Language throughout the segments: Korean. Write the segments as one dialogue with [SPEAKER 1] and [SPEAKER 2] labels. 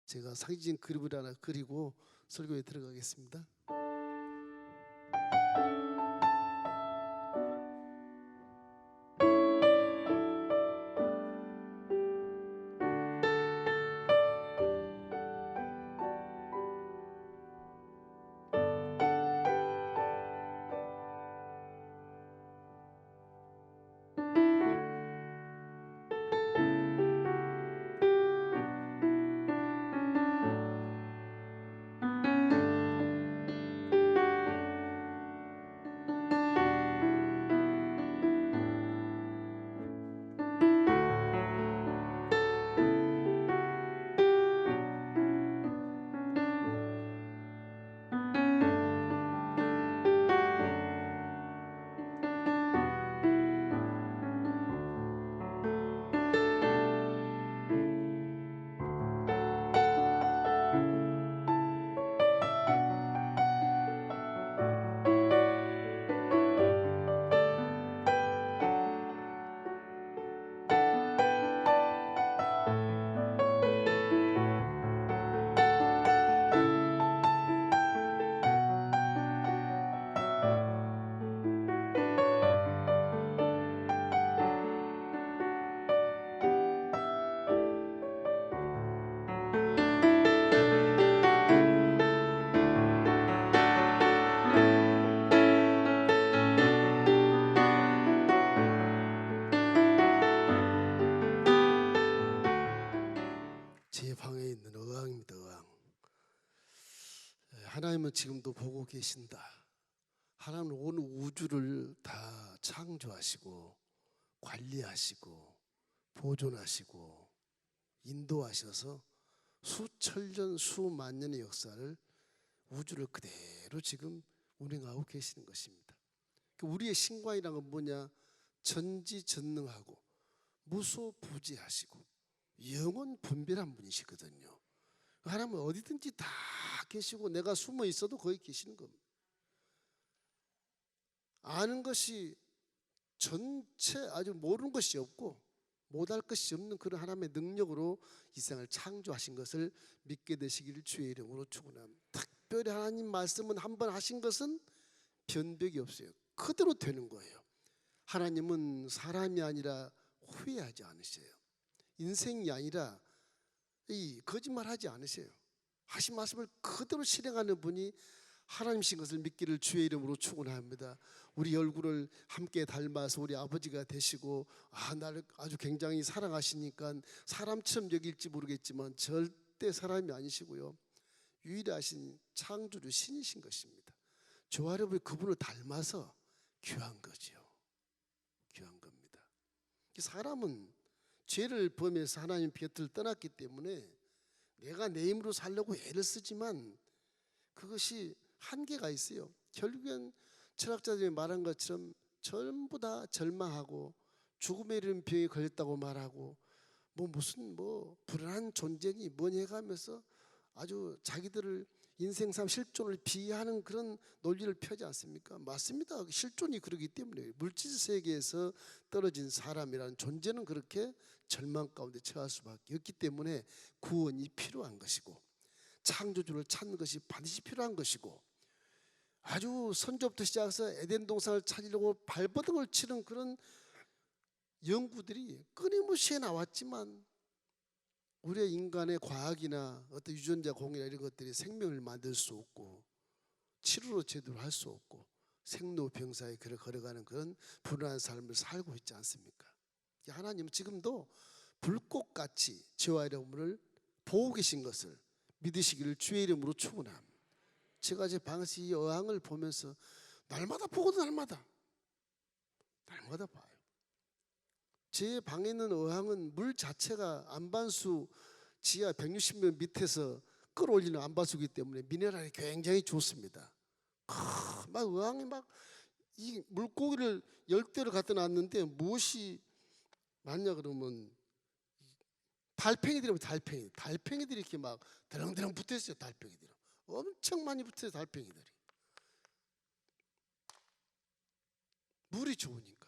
[SPEAKER 1] 제가 상징 그림을 하나 그리고 설교에 들어가겠습니다. 제 방에 있는 의왕입니다. 의왕. 하나님은 지금도 보고 계신다. 하나님은 온 우주를 다 창조하시고 관리하시고 보존하시고 인도하셔서 수천년 수만 년의 역사를 우주를 그대로 지금 운행하고 계시는 것입니다. 우리의 신관이란 건 뭐냐? 전지전능하고 무소부지하시고 영원 분별한 분이시거든요. 하나님은 어디든지 다 계시고 내가 숨어 있어도 거기 계시는 겁니다. 아는 것이 전체 아주 모르는 것이 없고 못할 것이 없는 그런 하나님의 능력으로 이 세상을 창조하신 것을 믿게 되시기를 주의 이름으로 축원합니다. 특별히 하나님 말씀은 한번 하신 것은 변벽이 없어요. 그대로 되는 거예요. 하나님은 사람이 아니라 후회하지 않으셔요. 인생이 아니라 이 거짓말하지 않으세요. 하신 말씀을 그대로 실행하는 분이 하나님이신 것을 믿기를 주의 이름으로 축원합니다. 우리 얼굴을 함께 닮아서 우리 아버지가 되시고 나를 아주 굉장히 사랑하시니까 사람처럼 여길지 모르겠지만 절대 사람이 아니시고요. 유일하신 창조주 신이신 것입니다. 저와 여러분이 그분을 닮아서 귀한 거죠. 귀한 겁니다. 사람은 죄를 범해서 하나님 곁을 떠났기 때문에 내가 내 힘으로 살려고 애를 쓰지만 그것이 한계가 있어요. 결국엔 철학자들이 말한 것처럼 전부 다 절망하고 죽음에 이르는 병에 걸렸다고 말하고 무슨 불안한 존재니 뭐니 해가면서 아주 자기들을 인생삶 실존을 비하하는 그런 논리를 펴지 않습니까? 맞습니다. 실존이 그러기 때문에 물질 세계에서 떨어진 사람이라는 존재는 그렇게 절망 가운데 처할 수밖에 없기 때문에 구원이 필요한 것이고 창조주를 찾는 것이 반드시 필요한 것이고 아주 선조부터 시작해서 에덴 동산을 찾으려고 발버둥을 치는 그런 연구들이 끊임없이 나왔지만 우리의 인간의 과학이나 어떤 유전자 공이나 이런 것들이 생명을 만들 수 없고 치료로 제대로 할 수 없고 생로병사에 걸어가는 그런 불안한 삶을 살고 있지 않습니까? 하나님은 지금도 불꽃같이 저와 여러분을 보고 계신 것을 믿으시기를 주의 이름으로 축원합니다. 제가 제 방에서 이 어항을 보면서 날마다 보거든. 날마다 봐요. 제 방에 있는 어항은 물 자체가 안반수 지하 160m 밑에서 끌어올리는 안반수이기 때문에 미네랄이 굉장히 좋습니다. 막 어항에 막 이 물고기를 10대를 갖다 놨는데 무엇이 많냐 그러면 달팽이들이 이렇게 막 드렁드렁 붙어 있어요. 달팽이들이 엄청 많이 붙어요. 달팽이들이 물이 좋으니까.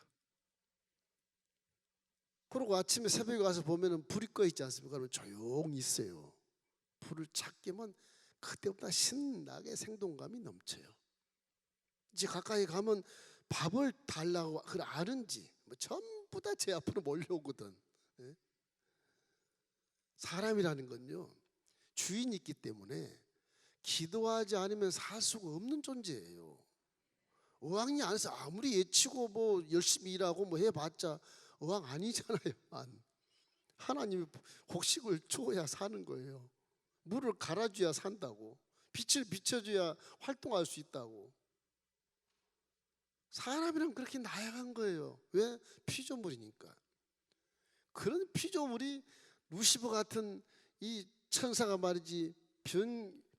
[SPEAKER 1] 그리고 아침에 새벽에 가서 보면은 불이 꺼 있지 않습니까? 그러면 조용히 있어요. 불을 찾게면 그때보다 신나게 생동감이 넘쳐요. 이제 가까이 가면 밥을 달라고 그걸 아는지 뭐 전부 다 제 앞으로 몰려오거든. 예? 사람이라는 건요, 주인이 있기 때문에 기도하지 않으면 살 수가 없는 존재예요. 어항이 안에서 아무리 예치고 뭐 열심히 일하고 뭐 해봤자 어항 아니잖아요. 하나님이 곡식을 줘야 사는 거예요. 물을 갈아줘야 산다고. 빛을 비춰줘야 활동할 수 있다고. 사람이란 그렇게 나약한 거예요. 왜? 피조물이니까. 그런 피조물이 루시퍼 같은 이 천사가 말이지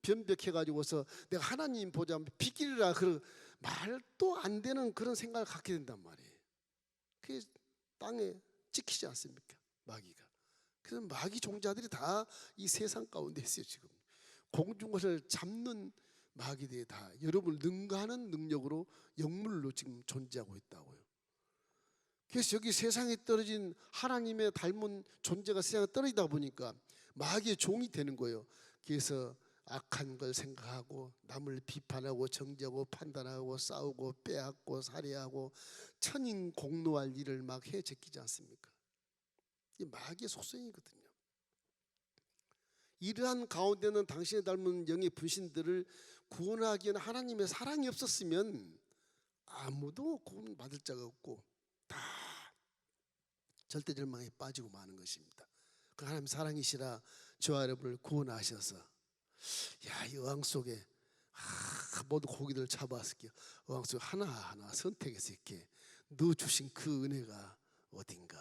[SPEAKER 1] 변벽해가지고서 내가 하나님 보자 비키리라 그런 말도 안 되는 그런 생각을 갖게 된단 말이에요. 그게 땅에 찍히지 않습니까? 마귀가. 그래서 마귀 종자들이 다 이 세상 가운데 있어요. 지금 공중것을 잡는 마귀들이 다 여러분을 능가하는 능력으로 영물로 지금 존재하고 있다고요. 그래서 여기 세상에 떨어진 하나님의 닮은 존재가 세상에 떨어지다 보니까 마귀의 종이 되는 거예요. 그래서 악한 걸 생각하고 남을 비판하고 정죄하고 판단하고 싸우고 빼앗고 살해하고 천인공노할 일을 막 해 제끼지 않습니까? 이 마귀의 속성이거든요. 이러한 가운데는 당신의 닮은 영의 분신들을 구원하기에는 하나님의 사랑이 없었으면 아무도 구원받을 자가 없고 다 절대절망에 빠지고 마는 것입니다. 그 하나님 사랑이시라 저와 여러분을 구원하셔서 이 어항 속에 모두 고기들 잡았을게요. 어항 속에 하나하나 선택해서 이렇게 넣어주신 그 은혜가 어딘가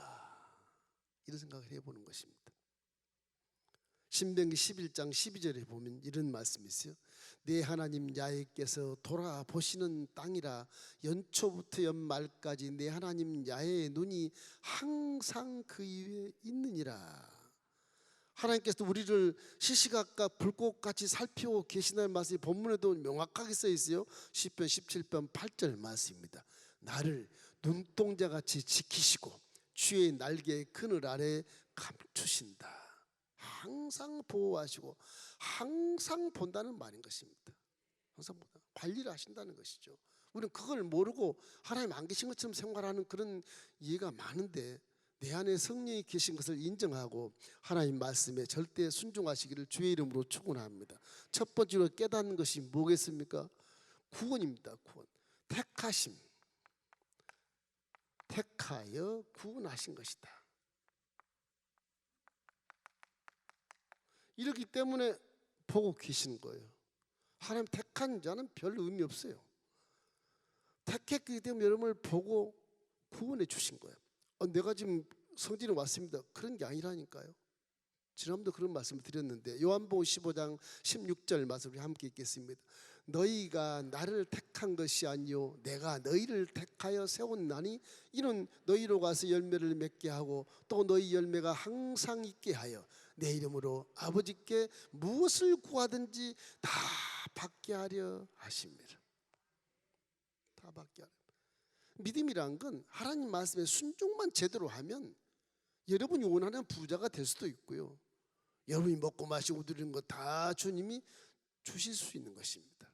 [SPEAKER 1] 이런 생각을 해보는 것입니다. 신명기 11장 12절에 보면 이런 말씀이 있어요. 내 하나님 야훼께서 돌아보시는 땅이라 연초부터 연말까지 내 하나님 야훼의 눈이 항상 그 위에 있느니라. 하나님께서 우리를 시시각각 불꽃같이 살피고 계시다는 말씀이 본문에도 명확하게 써 있어요. 시편 17편 8절 말씀입니다. 나를 눈동자같이 지키시고 주의 날개의 그늘 아래 감추신다. 항상 보호하시고 항상 본다는 말인 것입니다. 항상 본다. 관리를 하신다는 것이죠. 우리는 그걸 모르고 하나님 안 계신 것처럼 생활하는 그런 이해가 많은데 내 안에 성령이 계신 것을 인정하고 하나님 말씀에 절대 순종하시기를 주의 이름으로 축원합니다. 첫 번째로 깨닫는 것이 뭐겠습니까? 구원입니다. 구원. 택하심. 택하여 구원하신 것이다. 이렇기 때문에 보고 계시는 거예요. 하나님 택한 자는 별 의미 없어요. 택했기 때문에 여러분을 보고 구원해 주신 거예요. 내가 지금 성전에 왔습니다. 그런 게 아니라니까요. 지난번도 그런 말씀을 드렸는데 요한복음 15장 16절 말씀 우리 함께 읽겠습니다. 너희가 나를 택한 것이 아니요 내가 너희를 택하여 세웠나니 이는 너희로 가서 열매를 맺게 하고 또 너희 열매가 항상 있게 하여 내 이름으로 아버지께 무엇을 구하든지 다 받게 하려 하십니다. 다 받게 하려. 믿음이란 건 하나님 말씀에 순종만 제대로 하면 여러분이 원하는 부자가 될 수도 있고요. 여러분이 먹고 마시고 누리는 거 다 주님이 주실 수 있는 것입니다.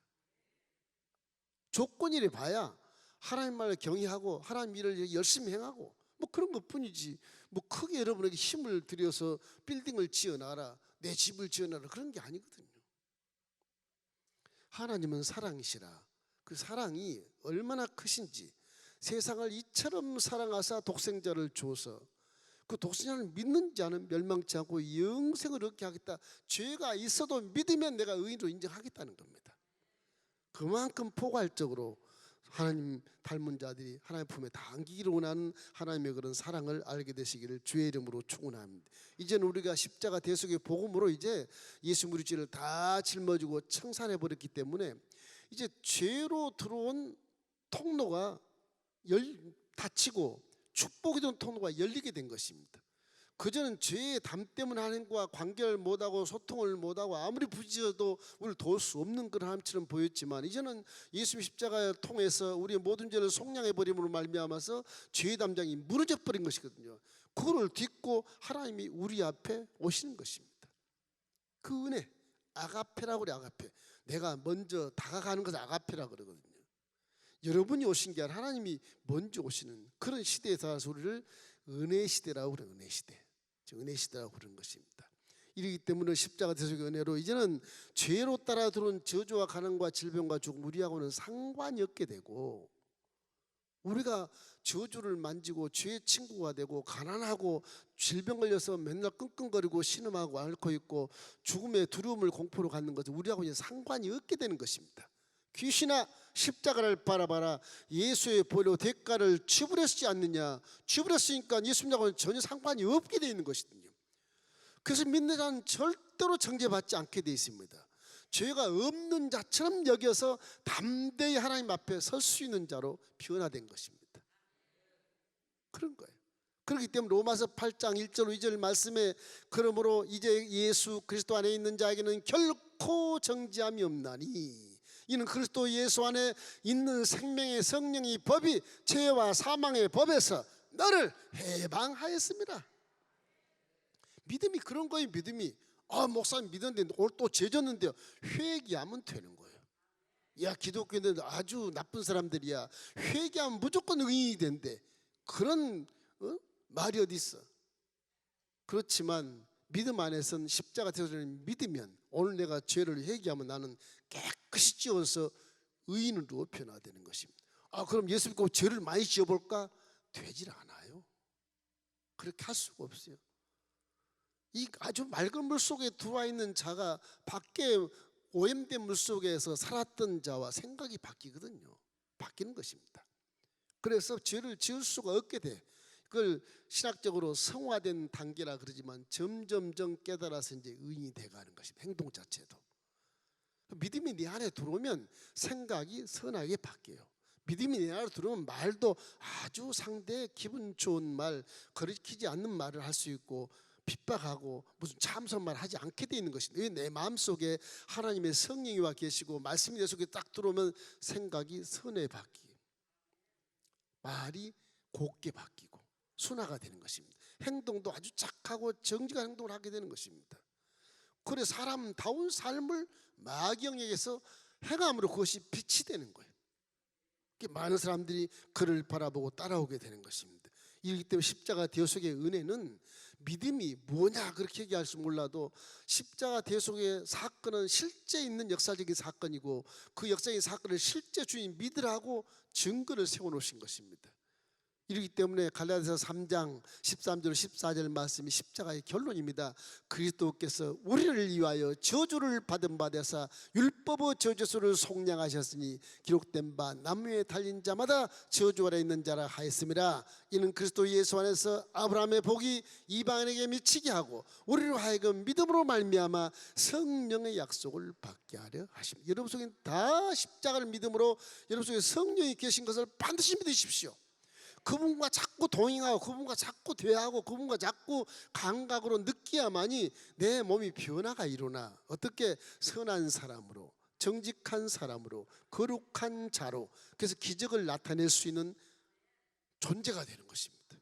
[SPEAKER 1] 조건이래 봐야 하나님 말을 경외하고 하나님 일을 열심히 행하고 뭐 그런 것뿐이지 뭐 크게 여러분에게 힘을 들여서 빌딩을 지어놔라 내 집을 지어놔라 그런 게 아니거든요. 하나님은 사랑이시라. 그 사랑이 얼마나 크신지 세상을 이처럼 사랑하사 독생자를 줘서 그 독생자를 믿는지 않은 멸망치 않고 영생을 얻게 하겠다. 죄가 있어도 믿으면 내가 의인으로 인정하겠다는 겁니다. 그만큼 포괄적으로 하나님 닮은 자들이 하나님 품에 다 안기기를 원하는 하나님의 그런 사랑을 알게 되시기를 주의 이름으로 축원합니다. 이제는 우리가 십자가 대속의 복음으로 이제 예수 우리 죄를 다 짊어지고 청산해 버렸기 때문에 이제 죄로 들어온 통로가 닫히고 축복이 된 통로가 열리게 된 것입니다. 그전은 죄의 담 때문에 하나님과 관계를 못하고 소통을 못하고 아무리 부지어도 우리를 도울 수 없는 그런 하나님처럼 보였지만 이제는 예수의 십자가를 통해서 우리의 모든 죄를 속량해버림으로 말미암아서 죄의 담장이 무너져 버린 것이거든요. 그거를 딛고 하나님이 우리 앞에 오시는 것입니다. 그 은혜, 아가페라고 그래. 아가페. 내가 먼저 다가가는 것을 아가페라고 그러거든요. 여러분이 오신 게 아니라 하나님이 먼저 오시는 그런 시대에 살아서 우리를 은혜 시대라고 그래요. 은혜 시대. 은혜 시대라고 부르는 것입니다. 이러기 때문에 십자가 대속의 은혜로 이제는 죄로 따라 들어온 저주와 가난과 질병과 죽음 우리하고는 상관이 없게 되고, 우리가 저주를 만지고 죄의 친구가 되고 가난하고 질병 걸려서 맨날 끙끙거리고 신음하고 앓고 있고 죽음의 두려움을 공포로 갖는 것은 우리하고 이제 상관이 없게 되는 것입니다. 귀신아 십자가를 바라봐라. 예수의 보혈로 대가를 지불했지 않느냐. 지불했으니까 예수님하고는 전혀 상관이 없게 되어 있는 것이거든요. 그래서 믿는 자는 절대로 정죄받지 않게 되어 있습니다. 죄가 없는 자처럼 여겨서 담대히 하나님 앞에 설 수 있는 자로 변화된 것입니다. 그런 거예요. 그렇기 때문에 로마서 8장 1절 2절 말씀에 그러므로 이제 예수 그리스도 안에 있는 자에게는 결코 정죄함이 없나니 이는 그리스도 예수 안에 있는 생명의 성령이 법이 죄와 사망의 법에서 너를 해방하였습니다. 믿음이 그런 거예요. 믿음이 목사님 믿었는데 오늘 또 죄졌는데요. 회개하면 되는 거예요. 야, 기독교인들 아주 나쁜 사람들이야. 회개하면 무조건 의인이 된대. 그런 말이 어디 있어. 그렇지만 믿음 안에서는 십자가 대속을 믿으면 오늘 내가 죄를 회개하면 나는 깨끗이 지어서 의인으로 변화되는 것입니다. 그럼 예수 믿고 죄를 많이 지어볼까? 되질 않아요. 그렇게 할 수가 없어요. 이 아주 맑은 물 속에 들어와 있는 자가 밖에 오염된 물 속에서 살았던 자와 생각이 바뀌거든요. 바뀌는 것입니다. 그래서 죄를 지을 수가 없게 돼. 그걸 신학적으로 성화된 단계라 그러지만 점점점 깨달아서 이제 의인이 돼가는 것입니다. 행동 자체도. 믿음이 내 안에 들어오면 생각이 선하게 바뀌어요. 믿음이 내 안에 들어오면 말도 아주 상대의 기분 좋은 말, 거리키지 않는 말을 할 수 있고 핍박하고 무슨 참선 말 하지 않게 돼 있는 것입니다. 내 마음속에 하나님의 성령이 와 계시고 말씀이 내 속에 딱 들어오면 생각이 선해 바뀌고 말이 곱게 바뀌고 순화가 되는 것입니다. 행동도 아주 착하고 정직한 행동을 하게 되는 것입니다. 그래 사람다운 삶을 마경에게서 행함으로 그것이 빛이 되는 거예요. 많은 사람들이 그를 바라보고 따라오게 되는 것입니다. 이렇기 때문에 십자가 대속의 은혜는 믿음이 뭐냐 그렇게 얘기할 수 몰라도 십자가 대속의 사건은 실제 있는 역사적인 사건이고 그 역사적인 사건을 실제 주인 믿으라고 증거를 세워놓으신 것입니다. 이렇기 때문에 갈라디아서 3장 13절 14절 말씀이 십자가의 결론입니다. 그리스도께서 우리를 위하여 저주를 받은 바 되사 율법의 저주수를 속량하셨으니 기록된 바 나무에 달린 자마다 저주 아래 있는 자라 하였음이라. 이는 그리스도 예수 안에서 아브라함의 복이 이방인에게 미치게 하고 우리로 하여금 믿음으로 말미암아 성령의 약속을 받게 하려 하십니다. 여러분 속에 다 십자가를 믿음으로 여러분 속에 성령이 계신 것을 반드시 믿으십시오. 그분과 자꾸 동행하고 그분과 자꾸 대화하고 그분과 자꾸 감각으로 느끼야만이 내 몸이 변화가 일어나. 어떻게? 선한 사람으로, 정직한 사람으로, 거룩한 자로, 그래서 기적을 나타낼 수 있는 존재가 되는 것입니다.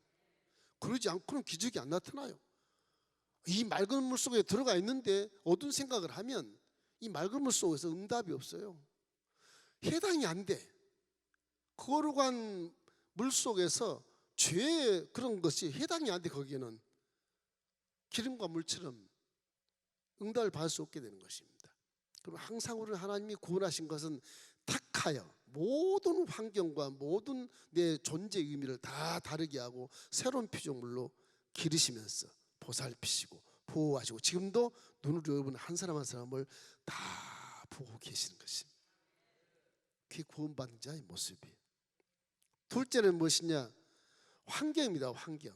[SPEAKER 1] 그러지 않고는 기적이 안 나타나요. 이 맑은 물 속에 들어가 있는데 어두운 생각을 하면 이 맑은 물 속에서 응답이 없어요. 해당이 안 돼. 거룩한 물 속에서 죄의 그런 것이 해당이 안 돼. 거기에는 기름과 물처럼 응답을 받을 수 없게 되는 것입니다. 그럼 항상 우리는 하나님이 구원하신 것은 택하여 모든 환경과 모든 내 존재의 의미를 다 다르게 하고 새로운 피조물로 기르시면서 보살피시고 보호하시고 지금도 눈으로 여러분 한 사람 한 사람을 다 보고 계시는 것입니다. 그게 구원받는 자의 모습이에요. 둘째는 무엇이냐? 환경입니다. 환경.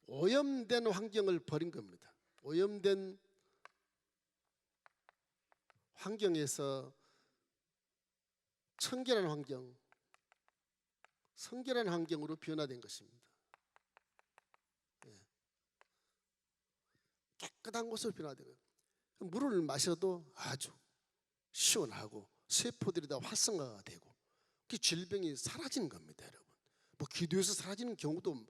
[SPEAKER 1] 오염된 환경을 버린 겁니다. 오염된 환경에서 청결한 환경, 성결한 환경으로 변화된 것입니다. 깨끗한 곳으로 변화된 거예요. 물을 마셔도 아주 시원하고 세포들이 다 활성화가 되고 그 질병이 사라지는 겁니다, 여러분. 기도해서 사라지는 경우도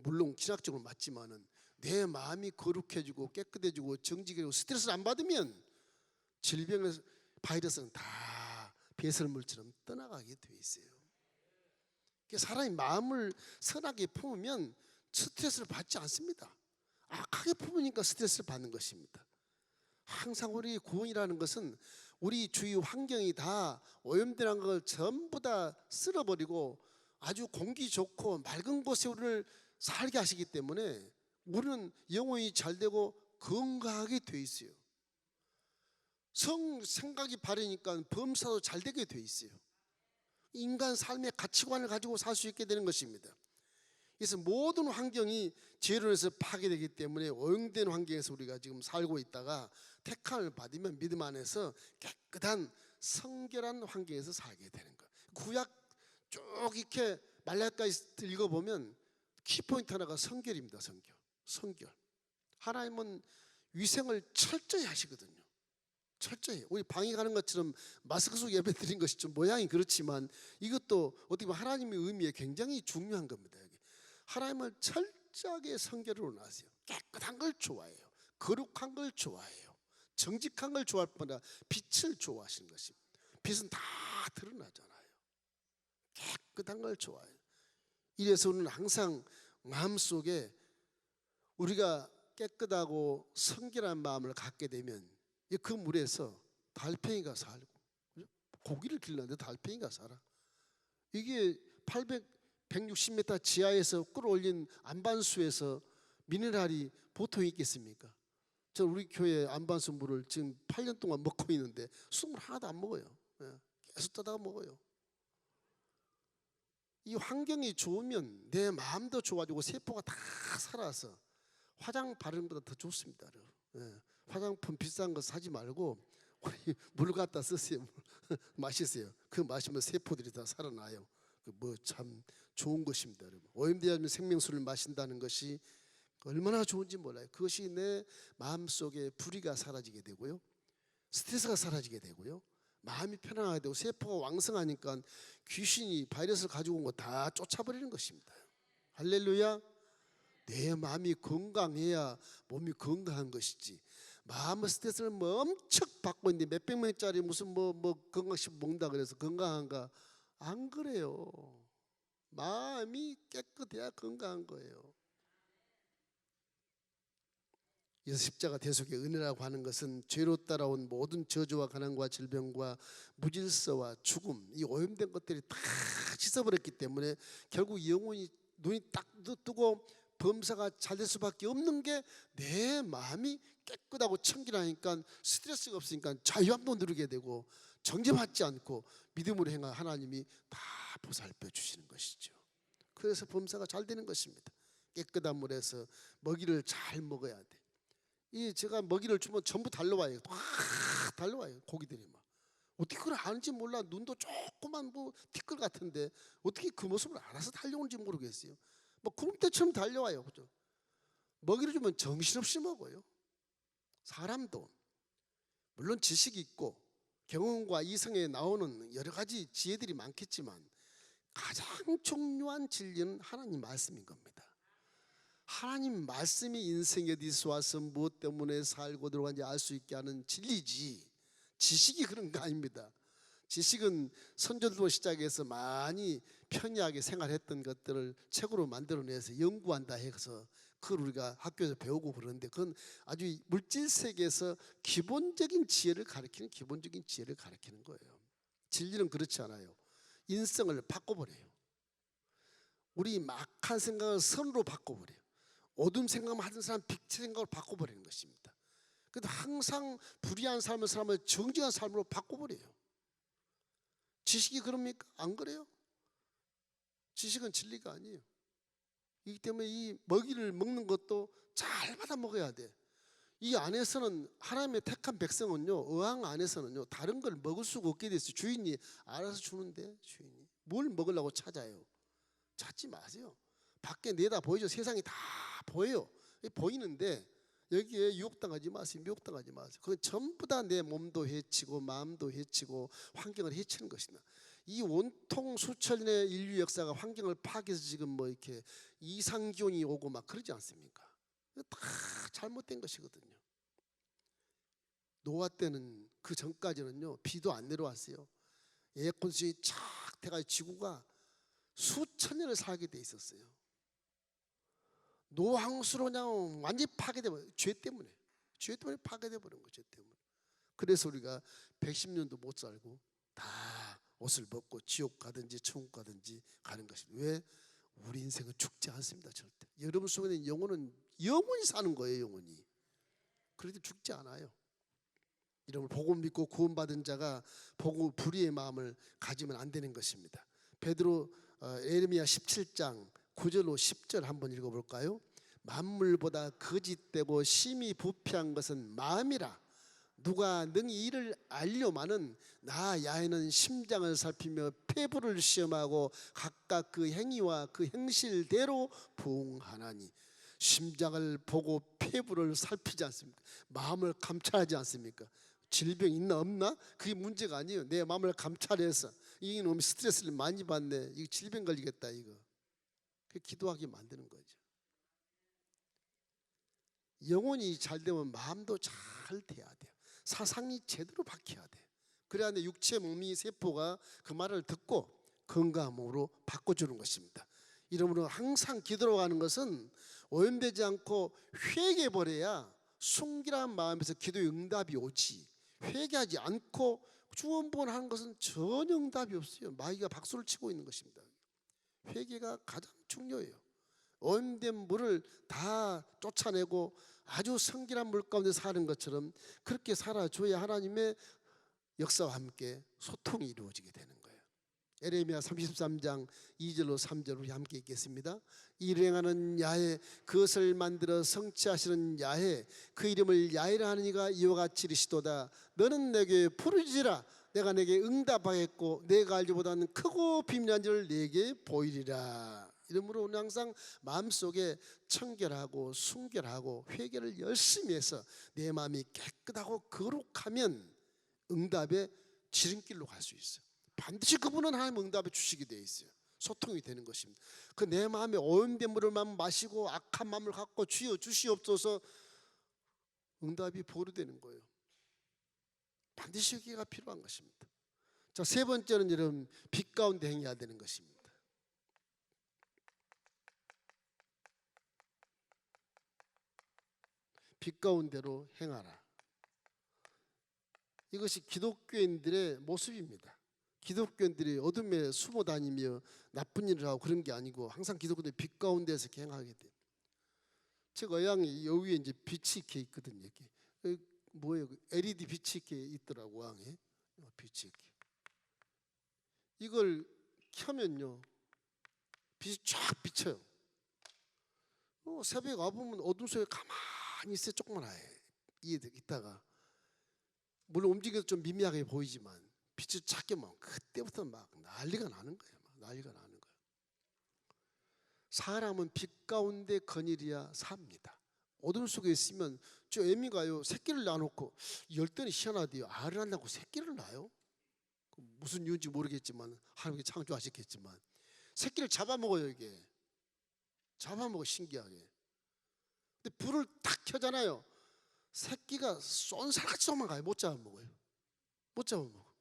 [SPEAKER 1] 물론 신학적으로 맞지만은 내 마음이 거룩해지고 깨끗해지고 정직해지고 스트레스를 안 받으면 질병의 바이러스는 다 배설물처럼 떠나가게 돼 있어요. 사람이 마음을 선하게 품으면 스트레스를 받지 않습니다. 악하게 품으니까 스트레스를 받는 것입니다. 항상 우리 구원이라는 것은 우리 주위 환경이 다 오염된 걸 전부 다 쓸어버리고 아주 공기 좋고 맑은 곳에 우리를 살게 하시기 때문에 우리는 영혼이 잘 되고 건강하게 돼 있어요. 생각이 바르니까 범사도 잘 되게 돼 있어요. 인간 삶의 가치관을 가지고 살 수 있게 되는 것입니다. 그래서 모든 환경이 죄로 인해서 파괴되기 때문에 오염된 환경에서 우리가 지금 살고 있다가 택함을 받으면 믿음 안에서 깨끗한 성결한 환경에서 살게 되는 거예요. 구약 쭉 이렇게 말라기까지 읽어보면 키포인트 하나가 성결입니다. 성결. 하나님은 위생을 철저히 하시거든요. 철저히. 우리 방에 가는 것처럼 마스크 속 예배 드린 것이 좀 모양이 그렇지만 이것도 어떻게 보면 하나님의 의미에 굉장히 중요한 겁니다. 하나님은 철저하게 성결을 원하세요. 깨끗한 걸 좋아해요. 거룩한 걸 좋아해요. 정직한 걸 좋아할 뿐 아니라 빛을 좋아하시는 것입니다. 빛은 다 드러나잖아요. 깨끗한 걸 좋아해요. 이래서 우리는 항상 마음속에 우리가 깨끗하고 성결한 마음을 갖게 되면 그 물에서 달팽이가 살고, 고기를 길렀는데 달팽이가 살아. 이게 160m 지하에서 끌어올린 안반수에서 미네랄이 보통 있겠습니까? 저 우리 교회 안반수 물을 지금 8년 동안 먹고 있는데 수돗물 하나도 안 먹어요. 계속 떠다가 먹어요. 이 환경이 좋으면 내 마음도 좋아지고 세포가 다 살아서 화장 바르는 것보다 더 좋습니다. 화장품 비싼 거 사지 말고 물 갖다 쓰세요. 마시세요. 그 마시면 세포들이 다 살아나요. 뭐 참 좋은 것입니다. 여러분. 오염되지 않은 생명수를 마신다는 것이 얼마나 좋은지 몰라요. 그것이 내 마음속에 불의가 사라지게 되고요, 스트레스가 사라지게 되고요, 마음이 편안하게 되고 세포가 왕성하니까 귀신이 바이러스를 가지고 온 거 다 쫓아버리는 것입니다. 할렐루야. 내 마음이 건강해야 몸이 건강한 것이지, 마음의 스트레스를 뭐 엄청 받고 있는데 몇백 명짜리 무슨 뭐 건강식 먹는다 그래서 건강한가? 안 그래요. 마음이 깨끗해야 건강한 거예요. 그래서 십자가 대속의 은혜라고 하는 것은 죄로 따라온 모든 저주와 가난과 질병과 무질서와 죽음, 이 오염된 것들이 다 씻어버렸기 때문에 결국 영혼이 눈이 딱 뜨고 범사가 잘 될 수밖에 없는 게 내 마음이 깨끗하고 청결하니까 스트레스가 없으니까 자유함도 누리게 되고 정죄받지 않고 믿음으로 행한 하나님이 다 보살펴 주시는 것이죠. 그래서 범사가 잘 되는 것입니다. 깨끗한 물에서 먹이를 잘 먹어야 돼. 이 제가 먹이를 주면 전부 달려와요. 막 달려와요. 고기들이 막. 어떻게 그걸 아는지 몰라. 눈도 조그만 뭐 티끌 같은데 어떻게 그 모습을 알아서 달려오는지 모르겠어요. 뭐 구름대처럼 달려와요. 그죠? 먹이를 주면 정신없이 먹어요. 사람도 물론 지식이 있고 경험과 이성에 나오는 여러 가지 지혜들이 많겠지만 가장 중요한 진리는 하나님 말씀인 겁니다. 하나님 말씀이 인생에 어디서 와서 무엇 때문에 살고 들어간지 알 수 있게 하는 진리지, 지식이 그런 거 아닙니다. 지식은 선조들로 시작해서 많이 편리하게 생활했던 것들을 책으로 만들어내서 연구한다 해서 그걸 우리가 학교에서 배우고 그러는데 그건 아주 물질 세계에서 기본적인 지혜를 가르치는 거예요. 진리는 그렇지 않아요. 인성을 바꿔버려요. 우리 막한 생각을 선으로 바꿔버려요. 어둠 생각만 하던 사람 빛의 생각으로 바꿔버리는 것입니다. 그래도 항상 불의한 삶을 사람을 정직한 삶으로 바꿔버려요. 지식이 그럽니까? 안 그래요? 지식은 진리가 아니에요. 이기 때문에 이 먹이를 먹는 것도 잘 받아 먹어야 돼. 이 안에서는 하나님의 택한 백성은요, 어항 안에서는요 다른 걸 먹을 수가 없게 돼 있어요. 주인이 알아서 주는데, 주인이 뭘 먹으려고 찾아요? 찾지 마세요. 밖에 내다 보이죠. 세상이 다 보여요. 보이는데 여기에 유혹당하지 마세요. 미혹당하지 마세요. 그건 전부 다 내 몸도 해치고 마음도 해치고 환경을 해치는 것이다. 이 온통 수천 년의 인류 역사가 환경을 파괴해서 지금 뭐 이렇게 이상기온이 오고 막 그러지 않습니까? 이거 다 잘못된 것이거든요. 노아 때는 그 전까지는요 비도 안 내려왔어요. 에어컨 수준이 착 돼가지고 지구가 수천 년을 살게 돼 있었어요. 노항수로 그냥 완전히 파괴돼버려. 죄 때문에 파괴돼 버린 거예요. 죄 때문에. 그래서 우리가 110년도 못 살고 다 옷을 벗고 지옥 가든지 천국 가든지 가는 것입니다. 왜? 우리 인생은 죽지 않습니다. 절대. 여러분 속에 있는 영혼은 영원히 사는 거예요. 영원히. 그래도 죽지 않아요. 이런 복음 믿고 구원받은 자가 보고 불의의 마음을 가지면 안 되는 것입니다. 베드로 예레미야 17장 9절로 10절 한번 읽어볼까요? 만물보다 거짓되고 심히 부패한 것은 마음이라. 누가 능히 이를 알려마는 나 야훼는 심장을 살피며 폐부를 시험하고 각각 그 행위와 그 행실대로 부응하나니. 심장을 보고 폐부를 살피지 않습니까? 마음을 감찰하지 않습니까? 질병 있나 없나? 그게 문제가 아니에요. 내 마음을 감찰해서 이놈이 스트레스를 많이 받네, 이거 질병 걸리겠다, 이거. 그 기도하게 만드는 거죠. 영혼이 잘 되면 마음도 잘 돼야 돼요. 사상이 제대로 박혀야 돼. 그래야 내 육체 몸이 세포가 그 말을 듣고 건강한 몸으로 바꿔주는 것입니다. 이러므로 항상 기도로 가는 것은 오염되지 않고 회개해버려야 순결한 마음에서 기도의 응답이 오지. 회개하지 않고 주원본하는 것은 전혀 응답이 없어요. 마귀가 박수를 치고 있는 것입니다. 회개가 가장 중요해요. 오염된 물을 다 쫓아내고 아주 성결한 물 가운데 사는 것처럼 그렇게 살아줘야 하나님의 역사와 함께 소통이 이루어지게 되는 거예요. 예레미야 33장 2절로 3절 우리 함께 읽겠습니다. 일행하는 야훼, 그것을 만들어 성취하시는 야훼, 그 이름을 야훼라 하는 이가 이와 같이 이르시도다. 너는 내게 부르짖으라. 내가 내게 응답하겠고 내가 알기보다는 크고 비밀한 줄을 내게 보이리라. 이러므로 오늘 항상 마음속에 청결하고 순결하고 회개를 열심히 해서 내 마음이 깨끗하고 거룩하면 응답의 지름길로 갈 수 있어요. 반드시 그분은 하나님 응답에 주시게 되어 있어요. 소통이 되는 것입니다. 그 내 마음에 오염된 물을 마시고 악한 마음을 갖고 주여 주시옵소서, 응답이 보류되는 거예요. 반드시 회개가 필요한 것입니다. 자, 세 번째는 여러분 빛 가운데 행해야 되는 것입니다. 빛 가운데로 행하라. 이것이 기독교인들의 모습입니다. 기독교인들이 어둠에 숨어 다니며 나쁜 일을 하고 그런 게 아니고 항상 기독교인들이 빛 가운데서 행하게 돼요. 제가 의왕에 여기에 이제 빛이 이렇게 있거든요. 이렇게. 뭐예요? LED 빛이 이렇게 있더라고, 의왕에. 빛이 이렇게. 이걸 켜면요, 빛이 쫙 비쳐요. 새벽에 와보면 어둠 속에 가만히 있어요. 조그만하게 있다가 물론 움직여서 좀 미미하게 보이지만 빛을 작게 막 그때부터 막 난리가 나는 거예요. 난리가 나는 거예요. 사람은 빛 가운데 거닐어야 삽니다. 어둠 속에 있으면 저 애미가요 새끼를 낳아놓고 열대는 희한하대요. 알을 안 낳고 새끼를 낳아요? 무슨 이유인지 모르겠지만 하나님께 창조하셨겠지만 새끼를 잡아먹어요. 이게 잡아먹어, 신기하게. 근데 불을 탁 켜잖아요. 새끼가 쏜살같이 도망가요. 못 잡아먹어요. 못 잡아먹어.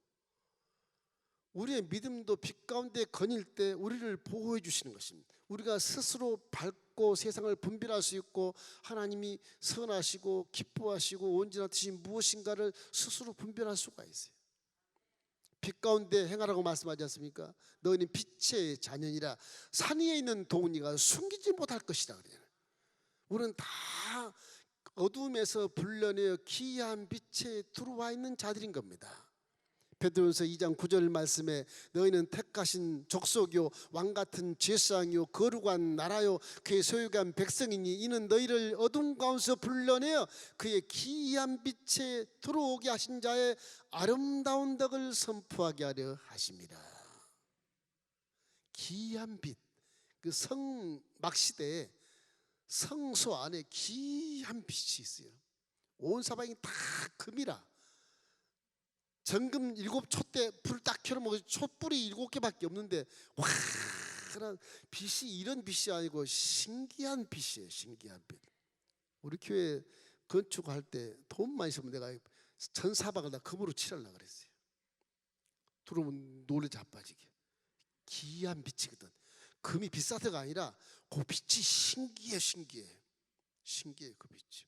[SPEAKER 1] 우리의 믿음도 빛 가운데 거닐 때 우리를 보호해 주시는 것입니다. 우리가 스스로 밝고 세상을 분별할 수 있고 하나님이 선하시고 기뻐하시고 온전한 뜻이 무엇인가를 스스로 분별할 수가 있어요. 빛 가운데 행하라고 말씀하지 않습니까? 너희는 빛의 자녀니라. 산 위에 있는 동리가 숨기지 못할 것이라 그래요. 우리는 다 어둠에서 불러내어 기이한 빛에 들어와 있는 자들인 겁니다. 베드로전서 2장 9절 말씀에 너희는 택하신 족속이요 왕같은 제사장이요 거룩한 나라요 그의 소유한 백성이니 이는 너희를 어둠 가운데서 불러내어 그의 기이한 빛에 들어오게 하신 자의 아름다운 덕을 선포하게 하려 하심이라. 기이한 빛, 그 막시대에 성소 안에 기이한 빛이 있어요. 온 사방이 다 금이라. 정금 7촛대 불 딱 켜놓으면 촛불이 7개밖에 없는데 화끈한 빛이 이런 빛이 아니고 신기한 빛이에요. 신기한 빛. 우리 교회 건축할 때 돈 많이 쓰면 내가 전 사방을 다 금으로 칠하려고 그랬어요. 들어오면 노래 자빠지게. 기이한 빛이거든. 금이 비싸서가 아니라 그 빛이 신기해. 신기해 그 빛이.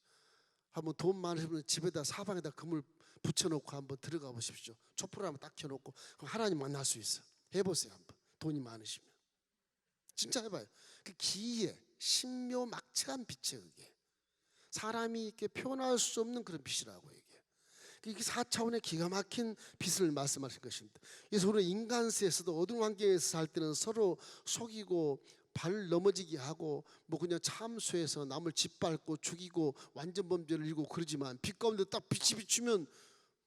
[SPEAKER 1] 한번 돈 많으시면 집에다 사방에다 금을 붙여놓고 한번 들어가 보십시오. 촛불 한번 딱 켜놓고 그럼 하나님 만날 수 있어. 해보세요 한번. 돈이 많으시면. 진짜 해봐요. 그 기이해 신묘막측한 빛이에요. 그게 사람이 이렇게 표현할 수 없는 그런 빛이라고 이게. 이게 4차원의 기가 막힌 빛을 말씀하신 것입니다. 그래서 우리는 인간세에서도 어두운 환경에서 살 때는 서로 속이고 발 넘어지게 하고 뭐 그냥 참수해서 남을 짓밟고 죽이고 완전 범죄를 일고 그러지만 빛 가운데 딱 빛이 비추면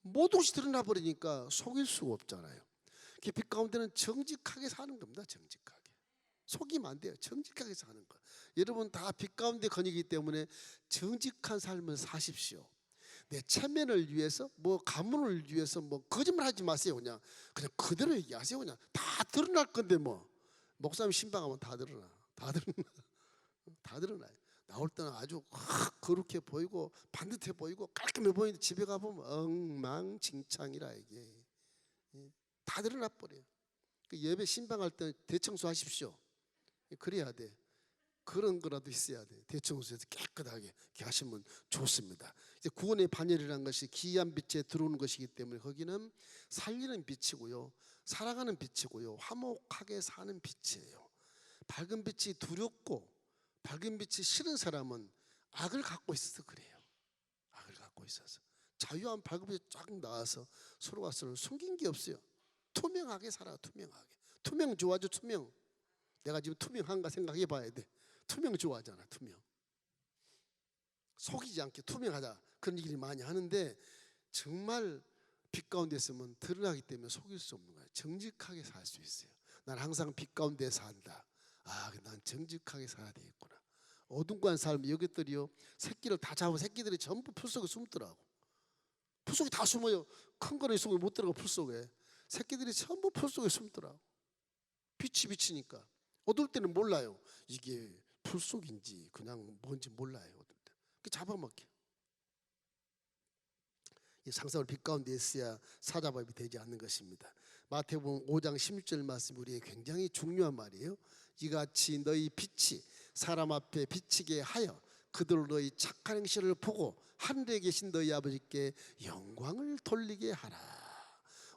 [SPEAKER 1] 모든 것이 드러나 버리니까 속일 수가 없잖아요. 빛 가운데는 정직하게 사는 겁니다. 정직하게. 속이면 안 돼요. 정직하게 사는 거. 여러분 다 빛 가운데 거니기 때문에 정직한 삶을 사십시오. 내 체면을 위해서 뭐 가문을 위해서 뭐 거짓말하지 마세요. 그냥 그대로 얘기하세요. 그냥 다 드러날 건데 뭐 목사님 신방하면 다 드러나. 다 드러나요. 나올 때는 아주 거룩해 보이고 반듯해 보이고 깔끔해 보이는데 집에 가보면 엉망진창이라 이게 다 드러나 버려요. 예배 신방할 때 대청소하십시오. 그래야 돼. 그런 거라도 있어야 돼. 대청소해서 깨끗하게 이렇게 하시면 좋습니다. 이제 구원의 반열이라는 것이 기이한 빛에 들어오는 것이기 때문에 거기는 살리는 빛이고요, 사랑하는 빛이고요, 화목하게 사는 빛이에요. 밝은 빛이 두렵고 밝은 빛이 싫은 사람은 악을 갖고 있어서 그래요. 악을 갖고 있어서 자유한 밝은 빛이 쫙 나와서 서로가 서로 숨긴 게 없어요. 투명하게 살아. 투명 좋아하죠. 투명. 내가 지금 투명한가 생각해 봐야 돼. 투명 좋아하잖아. 투명. 속이지 않게 투명하자 그런 얘기를 많이 하는데 정말 빛 가운데 있으면 드러나기 때문에 속일 수 없는 거예요. 정직하게 살 수 있어요. 난 항상 빛 가운데 산다. 난 정직하게 살아야 되겠구나. 어둠과 삶 여기들이요 새끼를 다 잡은 새끼들이 전부 풀 속에 숨더라고. 풀 속에 다 숨어요. 큰 거는 속에 못 들어가. 풀 속에 새끼들이 전부 풀 속에 숨더라고. 빛이 비치니까. 어두울 때는 몰라요. 이게 풀 속인지 그냥 뭔지 몰라요. 어두울 때. 잡아먹혀. 이 상상을 빛 가운데 있어야 사자밥이 되지 않는 것입니다. 마태복음 5장 16절 말씀 우리에게 굉장히 중요한 말이에요. 이같이 너희 빛이 사람 앞에 비치게 하여 그들로 너희 착한 행실을 보고 하늘에 계신 너희 아버지께 영광을 돌리게 하라.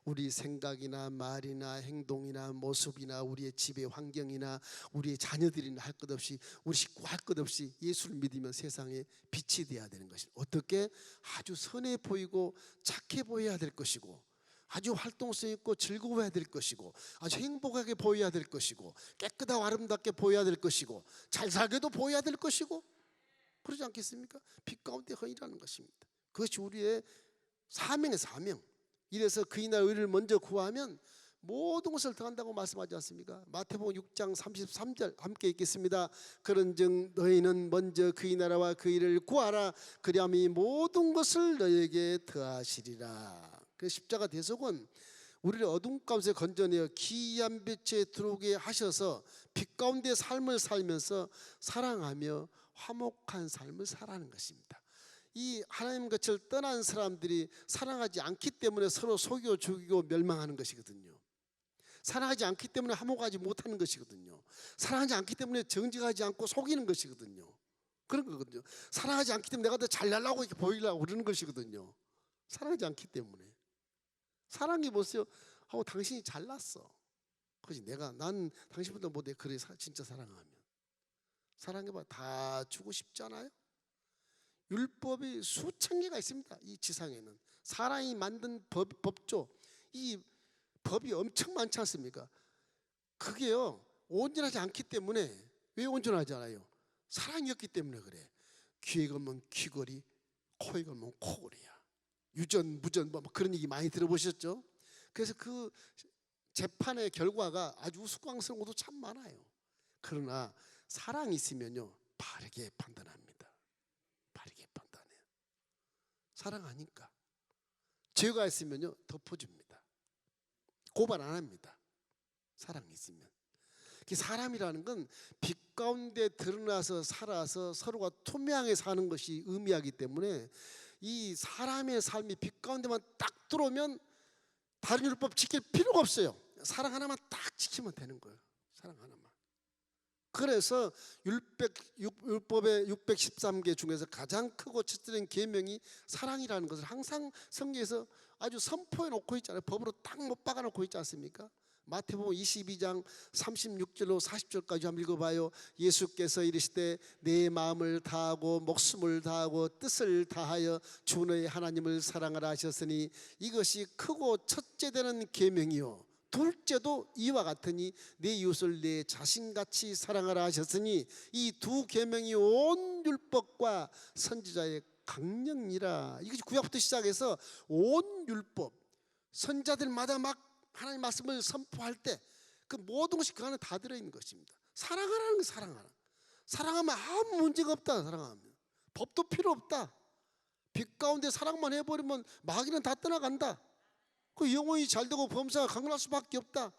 [SPEAKER 1] 우리 생각이나 말이나 행동이나 모습이나 우리의 집의 환경이나 우리의 자녀들이나 할 것 없이 우리 식구 할 것 없이 예수를 믿으면 세상에 빛이 되어야 되는 것입니다. 어떻게? 아주 선해 보이고 착해 보여야 될 것이고 아주 활동성 있고 즐거워야 될 것이고 아주 행복하게 보여야 될 것이고 깨끗하고 아름답게 보여야 될 것이고 잘 살게도 보여야 될 것이고 그러지 않겠습니까? 빛 가운데 헌이라는 것입니다. 그것이 우리의 사명의 사명. 이래서 그의 나라와 의를 먼저 구하면 모든 것을 더한다고 말씀하지 않습니까? 마태복음 6장 33절 함께 읽겠습니다. 그런즉 너희는 먼저 그의 나라와 그의 의를 구하라. 그리하면 이 모든 것을 너희에게 더하시리라. 그 십자가 대속은 우리를 어둠 가운데 건져내어 기이한 빛에 들어오게 하셔서 빛 가운데 삶을 살면서 사랑하며 화목한 삶을 살아가는 것입니다. 이 하나님 곁을 떠난 사람들이 사랑하지 않기 때문에 서로 속여 죽이고 멸망하는 것이거든요. 사랑하지 않기 때문에 화목하지 못하는 것이거든요. 사랑하지 않기 때문에 정직하지 않고 속이는 것이거든요. 그런 거거든요. 사랑하지 않기 때문에 내가 더 잘나려고 이렇게 보이려고 그러는 것이거든요. 사랑하지 않기 때문에. 사랑이 뭐세요? 당신이 잘났어. 그지? 난 당신보다 못해. 그래 진짜 사랑하면 사랑해봐. 다 주고 싶잖아요. 율법이 수천 개가 있습니다. 이 지상에는 사람이 만든 법조, 이 법이 엄청 많지 않습니까? 그게요 온전하지 않기 때문에. 왜 온전하지 않아요? 사랑이었기 때문에 그래. 귀에 걸면 귀걸이, 코에 걸면 코걸이야. 유전 무전 뭐 그런 얘기 많이 들어보셨죠? 그래서 그 재판의 결과가 아주 우스꽝스러운 것도 참 많아요. 그러나 사랑이 있으면요 바르게 판단합니다. 바르게 판단해요. 사랑하니까. 죄가 있으면요 덮어줍니다. 고발 안 합니다. 사랑이 있으면. 사람이라는 건 빛 가운데 드러나서 살아서 서로가 투명하게 사는 것이 의미하기 때문에 이 사람의 삶이 빛 가운데만 딱 들어오면 다른 율법 지킬 필요가 없어요. 사랑 하나만 딱 지키면 되는 거예요. 사랑 하나만. 그래서 율법의 613개 중에서 가장 크고 첫째인 계명이 사랑이라는 것을 항상 성경에서 아주 선포해 놓고 있잖아요. 법으로 딱 못 박아 놓고 있지 않습니까? 마태복음 22장 36절로 40절까지 한번 읽어봐요. 예수께서 이르시되 내 마음을 다하고 목숨을 다하고 뜻을 다하여 주 너의 하나님을 사랑하라 하셨으니 이것이 크고 첫째 되는 계명이요 둘째도 이와 같으니 내 이웃을 내 자신같이 사랑하라 하셨으니 이 두 계명이 온 율법과 선지자의 강령이라. 이것이 구약부터 시작해서 온 율법 선자들마다 막 하나님 말씀을 선포할 때 그 모든 것이 그 안에 다 들어있는 것입니다. 사랑하라는 게 사랑하라. 사랑하면 아무 문제가 없다. 사랑하면 법도 필요 없다. 빛 가운데 사랑만 해버리면 마귀는 다 떠나간다. 그 영혼이 잘되고 범사가 강건할 수밖에 없다.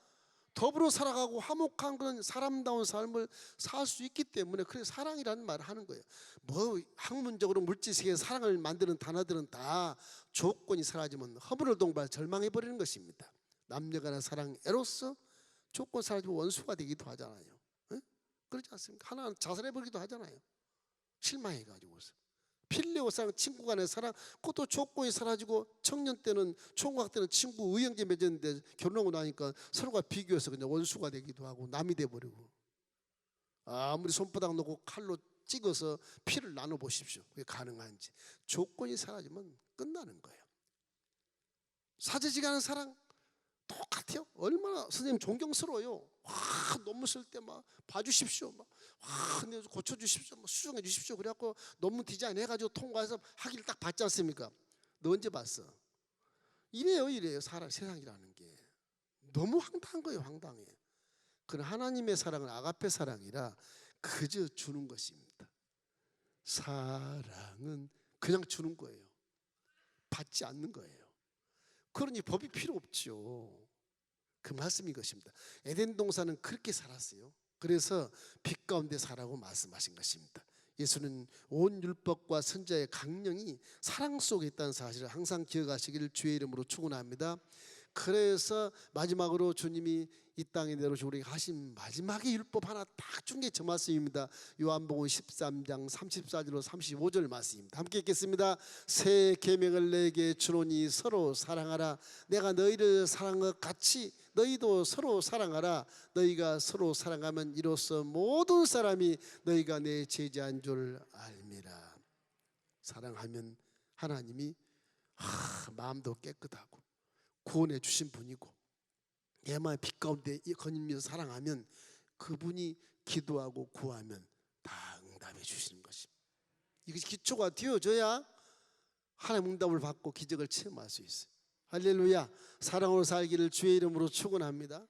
[SPEAKER 1] 더불어 살아가고 화목한 그런 사람다운 삶을 살 수 있기 때문에 그래서 사랑이라는 말을 하는 거예요. 뭐 학문적으로 물질세계에 사랑을 만드는 단어들은 다 조건이 사라지면 허물을 동반 절망해버리는 것입니다. 남녀간의 사랑 에로서 조건 사라지면 원수가 되기도 하잖아요. 에? 그렇지 않습니까? 하나는 자살해버리기도 하잖아요. 실망해가지고서. 필레오 사랑, 친구 간의 사랑, 그것도 조건이 사라지고 청년 때는 총각 때는 친구 의형제 맺었는데 결혼하고 나니까 서로가 비교해서 그냥 원수가 되기도 하고 남이 돼버리고 아무리 손바닥 놓고 칼로 찍어서 피를 나눠보십시오. 그게 가능한지. 조건이 사라지면 끝나는 거예요. 사제지간한 사랑 똑같아요. 얼마나 선생님 존경스러워요. 와, 논문 쓸 때 막 봐주십시오. 막 와, 근데 고쳐주십시오. 막 수정해 주십시오. 그래갖고 논문 디자인 해가지고 통과해서 학위를 딱 받지 않습니까? 너 언제 봤어? 이래요. 세상이라는 게 너무 황당한 거예요. 황당해. 그건 하나님의 사랑은 아가페 사랑이라 그저 주는 것입니다. 사랑은 그냥 주는 거예요. 받지 않는 거예요. 그러니 법이 필요 없죠. 그 말씀인 것입니다. 에덴 동산은 그렇게 살았어요. 그래서 빛 가운데 살라고 말씀하신 것입니다. 예수는 온 율법과 선지자의 강령이 사랑 속에 있다는 사실을 항상 기억하시기를 주의 이름으로 축원합니다. 그래서 마지막으로 주님이 이 땅에 내려오시고 우리에게 하신 마지막의 율법 하나 딱 준 게 저 말씀입니다. 요한복음 13장 34절로 35절 말씀입니다. 함께 읽겠습니다. 새 계명을 내게 주노니 서로 사랑하라. 내가 너희를 사랑한 것 같이 너희도 서로 사랑하라. 너희가 서로 사랑하면 이로써 모든 사람이 너희가 내 제자인 줄 알미라. 사랑하면 하나님이 마음도 깨끗하고 구원해 주신 분이고 내 마음의 빛 가운데 거니면서 사랑하면 그분이 기도하고 구하면 다 응답해 주시는 것입니다. 이것이 기초가 되어져야 하나님 응답을 받고 기적을 체험할 수 있어요. 할렐루야. 사랑으로 살기를 주의 이름으로 축원합니다.